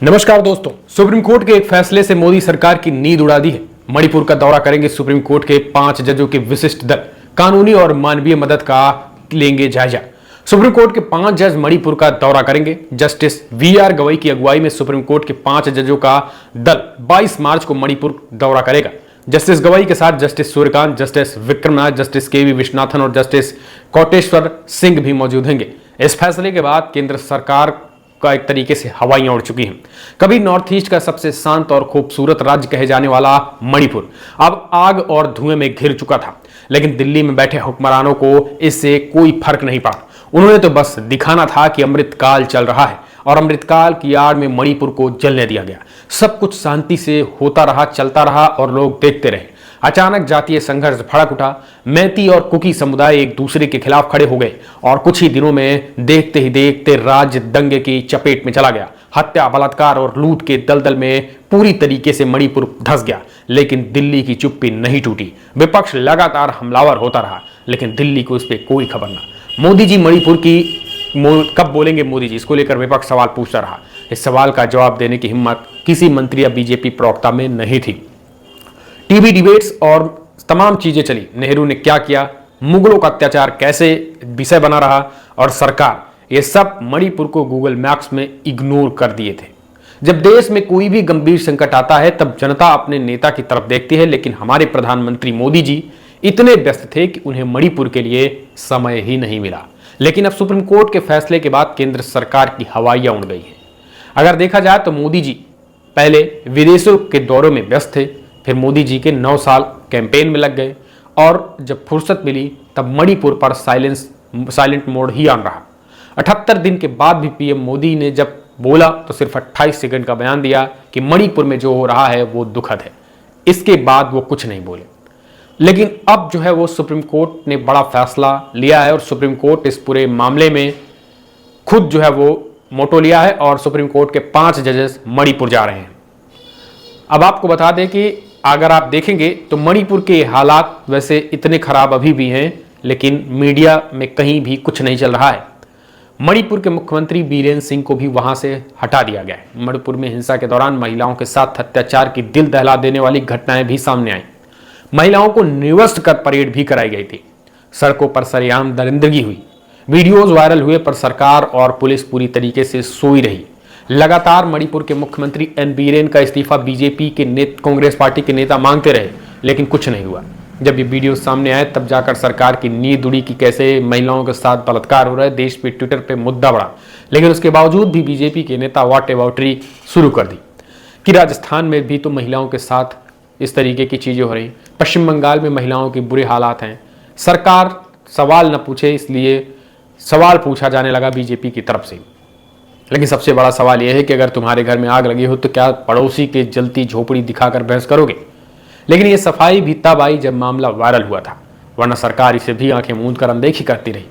नमस्कार दोस्तों, supreme court के एक फैसले से मोदी सरकार की नींद उड़ा दी है। मणिपुर का दौरा करेंगे सुप्रीम कोर्ट के 5 जजों के विशिष्ट दल। कानूनी और मानवीय मदद का लेंगे जायजा। सुप्रीम कोर्ट के 5 जज मणिपुर का दौरा करेंगे। जस्टिस वीआर गवई की अगुवाई में सुप्रीम कोर्ट के 5 जजों का दल 22 मार्च को मणिपुर दौरा करेगा। जस्टिस गवई के साथ justice Suryakant, justice Vikram Nath, justice के वी विश्वनाथन और जस्टिस कोटेश्वर सिंह भी मौजूद होंगे। इस फैसले के बाद केंद्र सरकार का एक तरीके से हवाइयां उड़ चुकी हैं। कभी नॉर्थ ईस्ट का सबसे शांत और खूबसूरत राज्य कहे जाने वाला मणिपुर अब आग और धुएं में घिर चुका था, लेकिन दिल्ली में बैठे हुक्मरानों को इससे कोई फर्क नहीं पड़ा। उन्होंने तो बस दिखाना था कि अमृतकाल चल रहा है और अमृतकाल की आड़ में मणिपुर को जलने दिया गया। सब कुछ शांति से होता रहा, चलता रहा और लोग देखते रहे। अचानक जातीय संघर्ष भड़क उठा। मैती और कुकी समुदाय एक दूसरे के खिलाफ खड़े हो गए और कुछ ही दिनों में देखते ही देखते राज्य दंगे की चपेट में चला गया। हत्या, बलात्कार और लूट के दलदल में पूरी तरीके से मणिपुर धंस गया। लेकिन दिल्ली की चुप्पी नहीं टूटी। विपक्ष लगातार हमलावर होता रहा, लेकिन दिल्ली को इस पर कोई खबर ना। मोदी जी मणिपुर की कब बोलेंगे मोदी जी, इसको लेकर विपक्ष सवाल पूछता रहा। इस सवाल का जवाब देने की हिम्मत किसी मंत्री या बीजेपी प्रवक्ता में नहीं थी। टीवी डिबेट्स और तमाम चीजें चली। नेहरू ने क्या किया, मुगलों का अत्याचार कैसे विषय बना रहा, और सरकार, ये सब मणिपुर को गूगल मैप्स में इग्नोर कर दिए थे। जब देश में कोई भी गंभीर संकट आता है तब जनता अपने नेता की तरफ देखती है, लेकिन हमारे प्रधानमंत्री मोदी जी इतने व्यस्त थे कि उन्हें मणिपुर के लिए समय ही नहीं मिला। लेकिन अब सुप्रीम कोर्ट के फैसले के बाद केंद्र सरकार की हवाइयां उड़ गई हैं। अगर देखा जाए तो मोदी जी पहले विदेशों के दौरों में व्यस्त थे, फिर मोदी जी के 9 साल कैंपेन में लग गए और जब फुर्सत मिली तब मणिपुर पर साइलेंट मोड ही ऑन रहा। 78 दिन के बाद भी पीएम मोदी ने जब बोला तो सिर्फ 28 सेकंड का बयान दिया कि मणिपुर में जो हो रहा है वो दुखद है। इसके बाद वो कुछ नहीं बोले। लेकिन अब जो है वो सुप्रीम कोर्ट ने बड़ा फैसला लिया है और सुप्रीम कोर्ट इस पूरे मामले में खुद जो है वो मोटो लिया है और सुप्रीम कोर्ट के 5 जजेस मणिपुर जा रहे हैं। अब आपको बता दें कि अगर आप देखेंगे तो मणिपुर के हालात वैसे इतने खराब अभी भी हैं, लेकिन मीडिया में कहीं भी कुछ नहीं चल रहा है। मणिपुर के मुख्यमंत्री बीरेन सिंह को भी वहां से हटा दिया गया है। मणिपुर में हिंसा के दौरान महिलाओं के साथ अत्याचार की दिल दहला देने वाली घटनाएं भी सामने आई। महिलाओं को निवस्त कर परेड भी कराई गई थी। सड़कों पर सरेआम दरिंदगी हुई। वीडियोज वायरल हुए पर सरकार और पुलिस पूरी तरीके से सोई रही। लगातार मणिपुर के मुख्यमंत्री एन बीरेन का इस्तीफा बीजेपी के कांग्रेस पार्टी के नेता मांगते रहे, लेकिन कुछ नहीं हुआ। जब ये वीडियो सामने आए तब जाकर सरकार की नींद उड़ी कि कैसे महिलाओं के साथ बलात्कार हो रहा है। देश पे ट्विटर पे मुद्दा बढ़ा, लेकिन उसके बावजूद भी बीजेपी के नेता वॉट एबाउटरी शुरू कर दी कि राजस्थान में भी तो महिलाओं के साथ इस तरीके की चीजें हो रही। पश्चिम बंगाल में महिलाओं के बुरे हालात हैं। सरकार सवाल न पूछे, इसलिए सवाल पूछा जाने लगा बीजेपी की तरफ से। लेकिन सबसे बड़ा सवाल यह है कि अगर तुम्हारे घर में आग लगी हो तो क्या पड़ोसी के जलती झोपड़ी दिखाकर बहस करोगे? लेकिन ये सफाई भी तब आई जब मामला वायरल हुआ था, वरना सरकार इसे भी आंखें मूंद कर अनदेखी करती रही।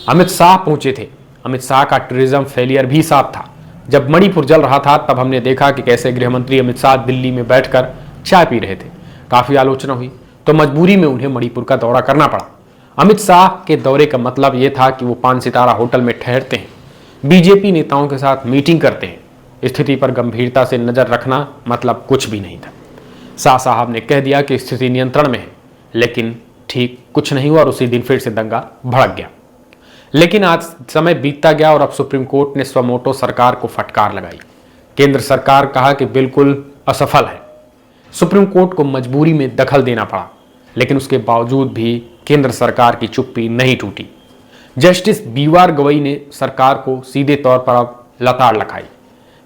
अमित शाह पहुंचे थे। अमित शाह का टूरिज्म फेलियर भी साफ था। जब मणिपुर जल रहा था तब हमने देखा कि कैसे गृह मंत्री अमित शाह दिल्ली में बैठकर चाय पी रहे थे। काफी आलोचना हुई तो मजबूरी में उन्हें मणिपुर का दौरा करना पड़ा। अमित शाह के दौरे का मतलब यह था कि वो 5 सितारा होटल में ठहरते हैं, बीजेपी नेताओं के साथ मीटिंग करते हैं। स्थिति पर गंभीरता से नजर रखना मतलब कुछ भी नहीं था। शाह साहब ने कह दिया कि स्थिति नियंत्रण में है, लेकिन ठीक कुछ नहीं हुआ और उसी दिन फिर से दंगा भड़क गया। लेकिन आज समय बीतता गया और अब सुप्रीम कोर्ट ने स्वमोटो सरकार को फटकार लगाई। केंद्र सरकार कहा कि बिल्कुल असफल है। सुप्रीम कोर्ट को मजबूरी में दखल देना पड़ा, लेकिन उसके बावजूद भी केंद्र सरकार की चुप्पी नहीं टूटी। जस्टिस बीआर गवई ने सरकार को सीधे तौर पर अब लताड़ लगाई।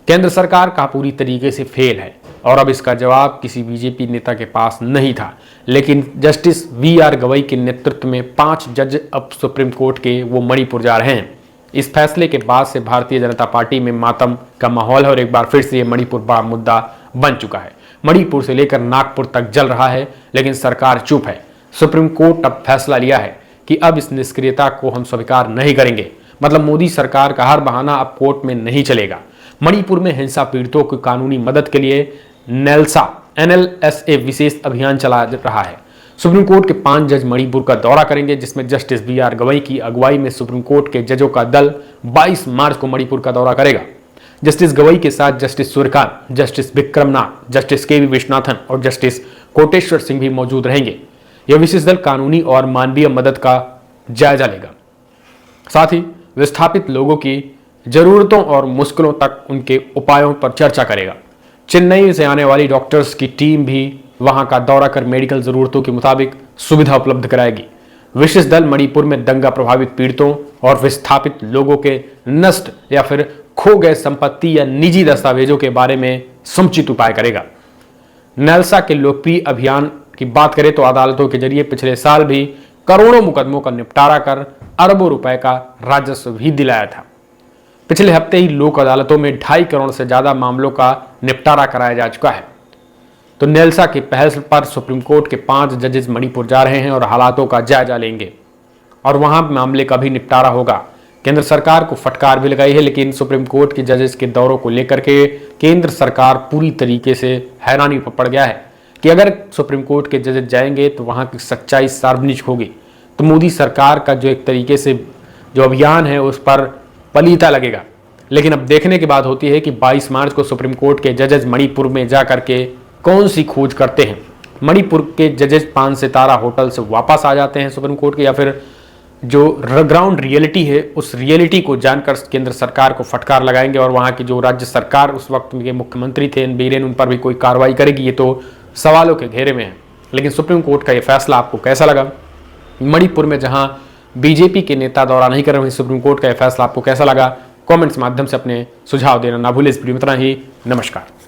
केंद्र सरकार का पूरी तरीके से फेल है और अब इसका जवाब किसी बीजेपी नेता के पास नहीं था। लेकिन जस्टिस वीआर गवई के नेतृत्व में 5 जज अब सुप्रीम कोर्ट के वो मणिपुर जा रहे हैं। इस फैसले के बाद से भारतीय जनता पार्टी में मातम का माहौल है और एक बार फिर से ये मणिपुर बड़ा मुद्दा बन चुका है। मणिपुर से लेकर नागपुर तक जल रहा है, लेकिन सरकार चुप है। सुप्रीम कोर्ट अब फैसला लिया है कि अब इस निष्क्रियता को हम स्वीकार नहीं करेंगे। मतलब मोदी सरकार का हर बहाना अब कोर्ट में नहीं चलेगा। मणिपुर में हिंसा पीड़ितों की कानूनी मदद के लिए NLSA विशेष अभियान चला रहा है। सुप्रीम कोर्ट के 5 जज मणिपुर का दौरा करेंगे, जिसमें जस्टिस बीआर गवई की अगुवाई में सुप्रीम कोर्ट के जजों का दल 22 मार्च को मणिपुर का दौरा करेगा। जस्टिस गवई के साथ justice Suryakant, justice Vikram Nath, justice के वी विश्वनाथन और जस्टिस कोटेश्वर सिंह भी मौजूद रहेंगे। यह विशेष दल कानूनी और मानवीय मदद का जायजा लेगा, साथ ही विस्थापित लोगों की जरूरतों और मुश्किलों तक उनके उपायों पर चर्चा करेगा। चेन्नई से आने वाली डॉक्टर्स की टीम भी वहां का दौरा कर मेडिकल जरूरतों के मुताबिक सुविधा उपलब्ध कराएगी। विशेष दल मणिपुर में दंगा प्रभावित पीड़ितों और विस्थापित लोगों के नष्ट या फिर खो गए संपत्ति या निजी दस्तावेजों के बारे में समुचित उपाय करेगा। नेल्सा के लोकप्रिय अभियान की बात करें तो अदालतों के जरिए पिछले साल भी करोड़ों मुकदमों का निपटारा कर अरबों रुपए का राजस्व भी दिलाया था। पिछले हफ्ते ही लोक अदालतों में 2.5 करोड़ से ज्यादा मामलों का निपटारा कराया जा चुका है। तो नेल्सा की पहल पर सुप्रीम कोर्ट के 5 जजेस मणिपुर जा रहे हैं और हालातों का जायजा लेंगे और वहां मामले का भी निपटारा होगा। केंद्र सरकार को फटकार भी लगाई है, लेकिन सुप्रीम कोर्ट के जजेस के दौरों को लेकर के केंद्र सरकार पूरी तरीके से हैरानी पर पड़ गया है कि अगर सुप्रीम कोर्ट के जजेस जाएंगे तो वहां की सच्चाई सार्वजनिक होगी, तो मोदी सरकार का जो एक तरीके से जो अभियान है उस पर पलीता लगेगा। लेकिन अब देखने की बात होती है कि 22 मार्च को सुप्रीम कोर्ट के जजेस मणिपुर में जा करके कौन सी खोज करते हैं। मणिपुर के जजेस 5 सितारा होटल से वापस आ जाते हैं सुप्रीम कोर्ट के, या फिर जो ग्राउंड रियलिटी है उस रियलिटी को जानकर केंद्र सरकार को फटकार लगाएंगे और वहां की जो राज्य सरकार उस वक्त के मुख्यमंत्री थे एन बीरेन, उन पर भी कोई कार्रवाई करेगी, ये तो सवालों के घेरे में है। लेकिन सुप्रीम कोर्ट का ये फैसला आपको कैसा लगा? मणिपुर में जहां बीजेपी के नेता दौरा नहीं कर रहे हैं, सुप्रीम कोर्ट का यह फैसला आपको कैसा लगा? कमेंट्स माध्यम से अपने सुझाव देना ना भूलें। इस वीडियो में इतना ही। नमस्कार।